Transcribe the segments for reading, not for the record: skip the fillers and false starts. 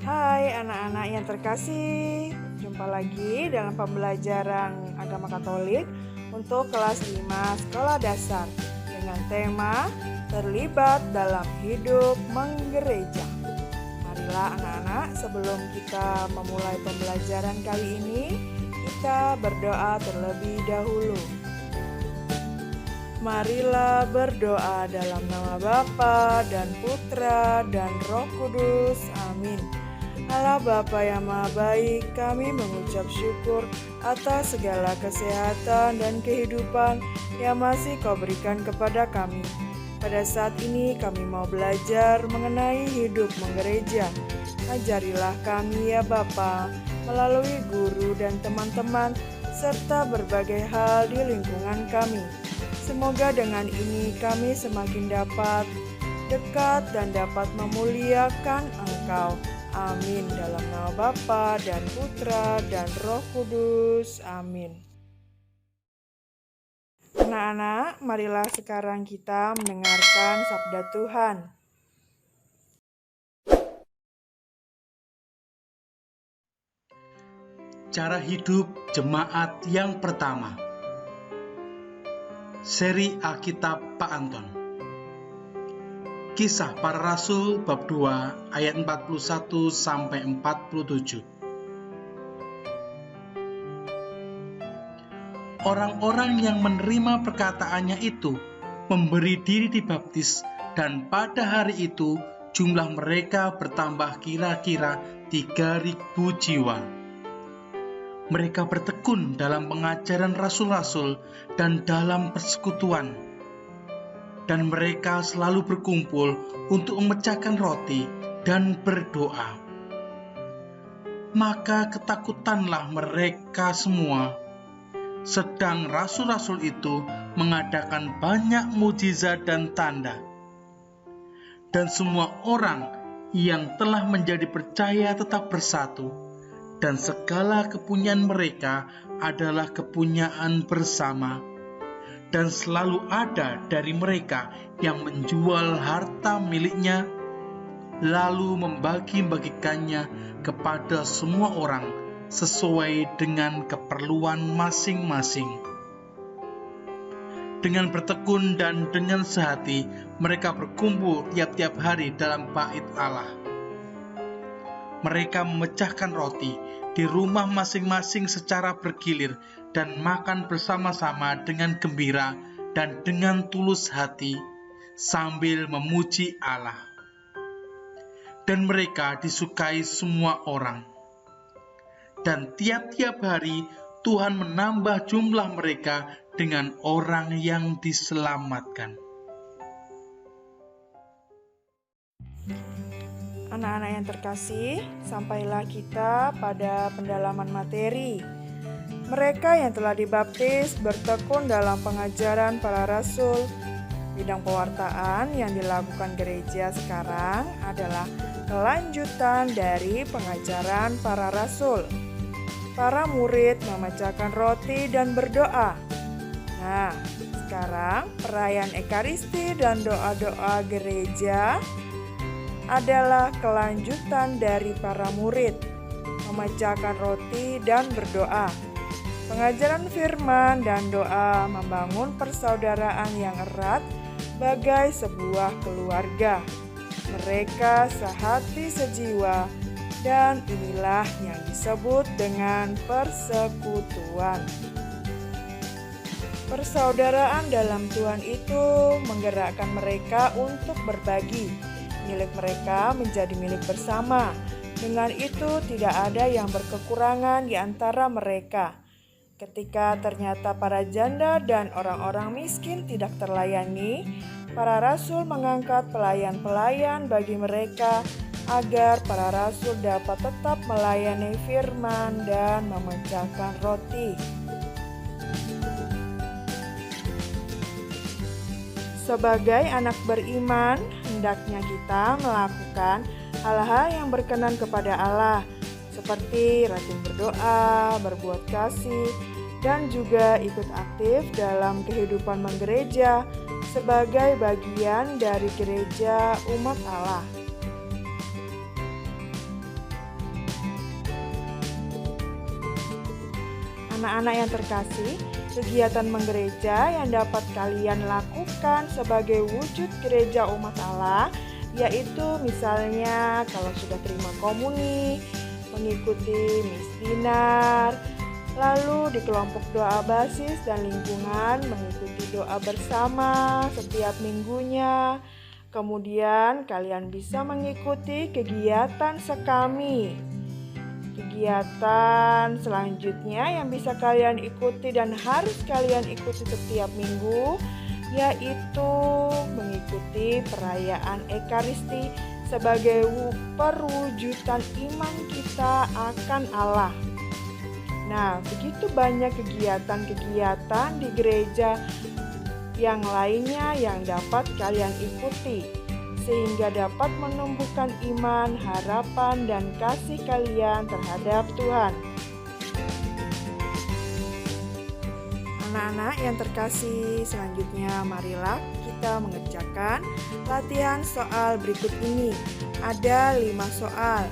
Hai anak-anak yang terkasih, jumpa lagi dalam pembelajaran agama Katolik untuk kelas 5 sekolah dasar dengan tema terlibat dalam hidup menggereja. Marilah anak-anak, sebelum kita memulai pembelajaran kali ini, kita berdoa terlebih dahulu. Marilah berdoa dalam nama Bapa dan Putra dan Roh Kudus. Amin. Allah Bapa yang Maha Baik, kami mengucap syukur atas segala kesehatan dan kehidupan yang masih Kau berikan kepada kami. Pada saat ini kami mau belajar mengenai hidup menggereja. Ajarilah kami ya Bapa, melalui guru dan teman-teman, serta berbagai hal di lingkungan kami. Semoga dengan ini kami semakin dapat dekat dan dapat memuliakan Engkau. Amin. Dalam nama Bapa dan Putra dan Roh Kudus. Amin. Anak-anak, marilah sekarang kita mendengarkan sabda Tuhan. Cara hidup jemaat yang pertama. Seri Alkitab Pak Anton. Kisah Para Rasul bab 2 ayat 41 sampai 47. Orang-orang yang menerima perkataannya itu memberi diri dibaptis, dan pada hari itu jumlah mereka bertambah kira-kira 3.000 jiwa. Mereka bertekun dalam pengajaran rasul-rasul dan dalam persekutuan. Dan mereka selalu berkumpul untuk memecahkan roti dan berdoa. Maka ketakutanlah mereka semua. Sedang rasul-rasul itu mengadakan banyak mukjizat dan tanda. Dan semua orang yang telah menjadi percaya tetap bersatu. Dan segala kepunyaan mereka adalah kepunyaan bersama. Dan selalu ada dari mereka yang menjual harta miliknya, lalu membagi-bagikannya kepada semua orang sesuai dengan keperluan masing-masing. Dengan bertekun dan dengan sehati, mereka berkumpul tiap-tiap hari dalam bait Allah. Mereka memecahkan roti di rumah masing-masing secara bergilir dan makan bersama-sama dengan gembira dan dengan tulus hati sambil memuji Allah. Dan mereka disukai semua orang. Dan tiap-tiap hari Tuhan menambah jumlah mereka dengan orang yang diselamatkan. Anak-anak yang terkasih, sampailah kita pada pendalaman materi. Mereka yang telah dibaptis bertekun dalam pengajaran para rasul. Bidang pewartaan yang dilakukan gereja sekarang adalah kelanjutan dari pengajaran para rasul. Para murid memecahkan roti dan berdoa. Nah, sekarang perayaan Ekaristi dan doa-doa gereja adalah kelanjutan dari para murid memecahkan roti dan berdoa. Pengajaran firman dan doa membangun persaudaraan yang erat bagai sebuah keluarga. Mereka sehati sejiwa, dan inilah yang disebut dengan persekutuan. Persaudaraan dalam Tuhan itu menggerakkan mereka untuk berbagi. Milik mereka menjadi milik bersama. Dengan itu tidak ada yang berkekurangan di antara mereka. Ketika ternyata para janda dan orang-orang miskin tidak terlayani, para rasul mengangkat pelayan-pelayan bagi mereka agar para rasul dapat tetap melayani firman dan memecahkan roti. Sebagai anak beriman, hendaknya kita melakukan hal-hal yang berkenan kepada Allah, seperti rajin berdoa, berbuat kasih, dan juga ikut aktif dalam kehidupan menggereja sebagai bagian dari gereja umat Allah. Anak-anak yang terkasih, kegiatan menggereja yang dapat kalian lakukan sebagai wujud gereja umat Allah, yaitu misalnya kalau sudah terima komuni, mengikuti Miss Dinar, lalu di kelompok doa basis dan lingkungan mengikuti doa bersama setiap minggunya. Kemudian kalian bisa mengikuti kegiatan sekami. Kegiatan selanjutnya yang bisa kalian ikuti dan harus kalian ikuti setiap minggu yaitu mengikuti perayaan Ekaristi sebagai perwujudan iman kita akan Allah. Nah, begitu banyak kegiatan-kegiatan di gereja yang lainnya yang dapat kalian ikuti, sehingga dapat menumbuhkan iman, harapan, dan kasih kalian terhadap Tuhan. Anak-anak yang terkasih, selanjutnya marilah kita mengerjakan latihan soal berikut ini. Ada 5 soal.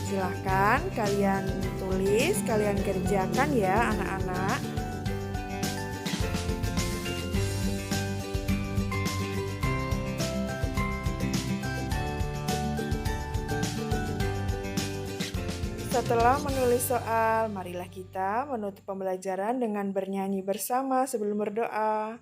Silahkan kalian tulis, kalian kerjakan ya anak-anak. Setelah menulis soal, marilah kita menutup pembelajaran dengan bernyanyi bersama sebelum berdoa.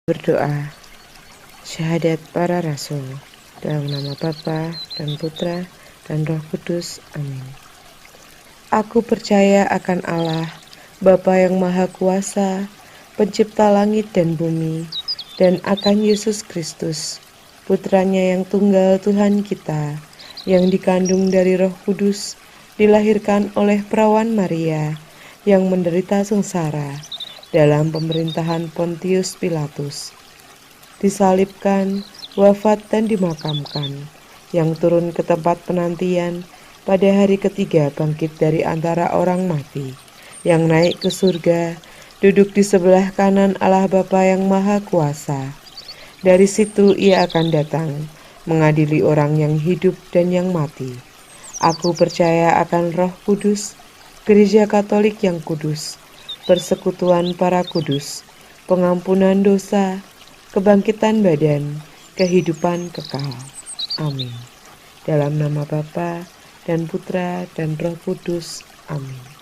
Berdoa. Syahadat para rasul. Dalam nama Bapa dan Putra dan Roh Kudus. Amin. Aku percaya akan Allah, Bapa yang Maha Kuasa, Pencipta langit dan bumi, dan akan Yesus Kristus, Putranya yang tunggal Tuhan kita, yang dikandung dari Roh Kudus, dilahirkan oleh perawan Maria, yang menderita sengsara dalam pemerintahan Pontius Pilatus, disalibkan, wafat dan dimakamkan, yang turun ke tempat penantian, pada hari ketiga bangkit dari antara orang mati, yang naik ke surga, duduk di sebelah kanan Allah Bapa yang Maha Kuasa. Dari situ ia akan datang, mengadili orang yang hidup dan yang mati. Aku percaya akan Roh Kudus, Gereja Katolik yang kudus, persekutuan para kudus, pengampunan dosa, kebangkitan badan, kehidupan kekal. Amin. Dalam nama Bapa dan Putra, dan Roh Kudus. Amin.